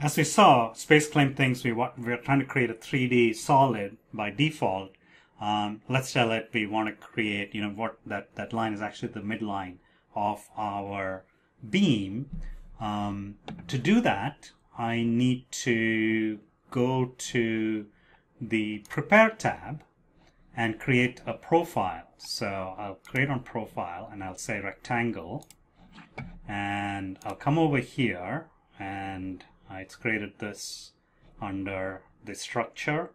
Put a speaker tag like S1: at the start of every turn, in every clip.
S1: As we saw, space claim thinks we're trying to create a 3D solid by default. Let's tell it we want to create, what that line is actually the midline of our beam. To do that, I need to go to the Prepare tab and create a profile. So I'll create on Profile and I'll say Rectangle, and I'll come over here, and it's created this under the Structure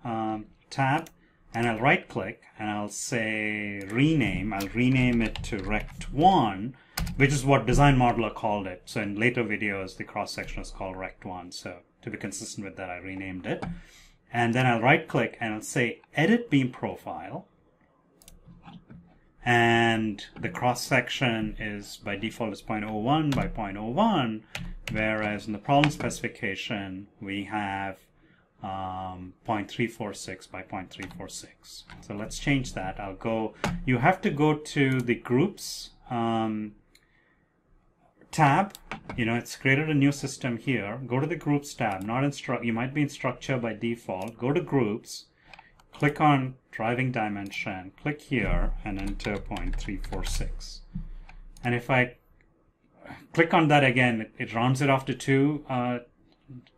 S1: tab, and I'll right click and I'll say Rename. I'll rename it to Rect1, which is what Design Modeler called it. So in later videos the cross section is called Rect1, so to be consistent with that I renamed it. And then I'll right click and I'll say Edit Beam Profile, and the cross section is by default is 0.01 by 0.01, whereas in the problem specification we have 0.346 by 0.346. So let's change that. You have to go to the Groups tab. It's created a new system here. Go to the Groups tab, not in you might be in Structure by default. Go to Groups, click on Driving Dimension, click here and enter 0.346. And if I click on that again, it rounds it off to 2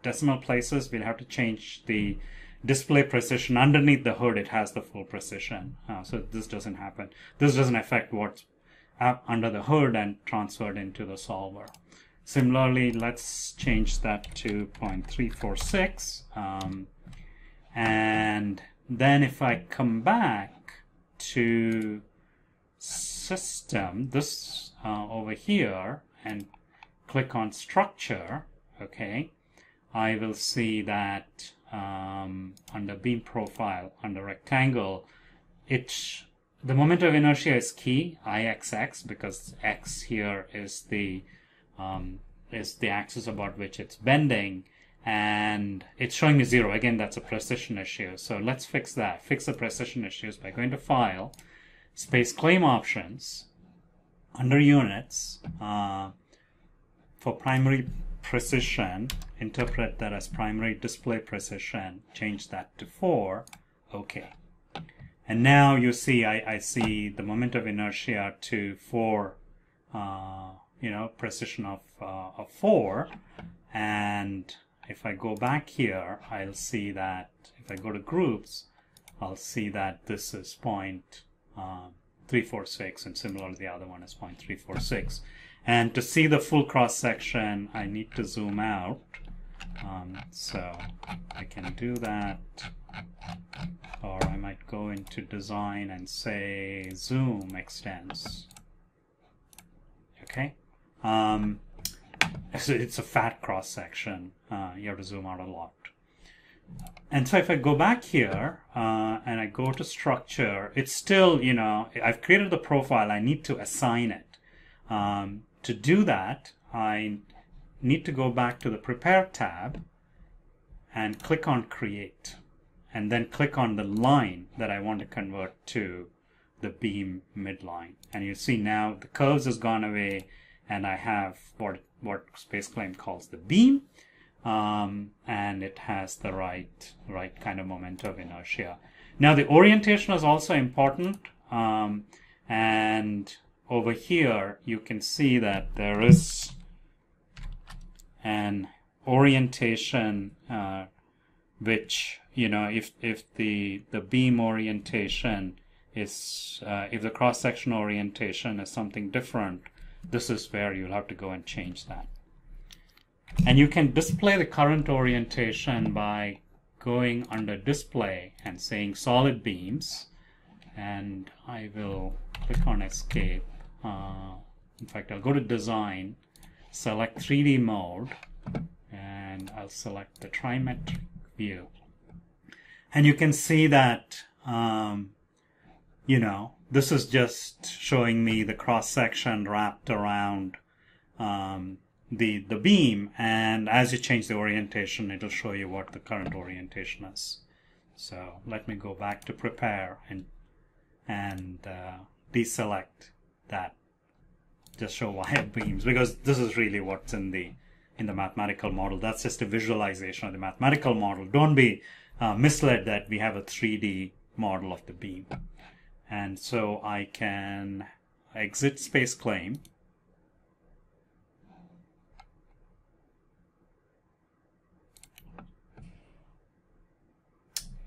S1: decimal places. We'll have to change the display precision. Underneath the hood it has the full precision, so this doesn't happen. This doesn't affect what's under the hood and transferred into the solver. Similarly, let's change that to 0.346, and then if I come back to System, this over here, and click on Structure, okay, I will see that under Beam Profile, under Rectangle, the moment of inertia is key, IXX, because X here is the axis about which it's bending, and it's showing me 0. Again, that's a precision issue. So let's fix that. Fix the precision issues by going to File, Space Claim Options, under Units, for primary precision, interpret that as primary display precision, change that to 4, okay. And now you see, I see the moment of inertia to 4, precision of 4. And if I go back here, I'll see that if I go to Groups, I'll see that this is 0.346, and similarly the other one is 0.346. And to see the full cross section, I need to zoom out. So I can do that, or I might go into Design and say Zoom Extends. Okay, so it's a fat cross section. You have to zoom out a lot. And so if I go back here and I go to Structure, it's still, I've created the profile. I need to assign it. To do that, I need to go back to the Prepare tab and click on Create, and then click on the line that I want to convert to the beam midline. And you see now the curves has gone away, and I have what Space Claim calls the beam, and it has the right kind of moment of inertia. Now the orientation is also important, and over here you can see that there is an orientation which, if the beam orientation is, if the cross-section orientation is something different, this is where you'll have to go and change that. And you can display the current orientation by going under Display and saying Solid Beams, and I will click on Escape. In fact, I'll go to Design, select 3D Mode, and I'll select the Trimetric View. And you can see that, this is just showing me the cross-section wrapped around the beam, and as you change the orientation, it'll show you what the current orientation is. So let me go back to Prepare and deselect that. Just show wire beams, because this is really what's in the in the mathematical model. That's just a visualization of the mathematical model. Don't be misled that we have a 3D model of the beam. And so I can exit space claim.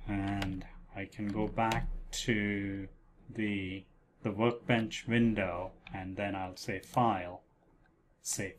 S1: And I can go back to the workbench window, and then I'll say File, Save.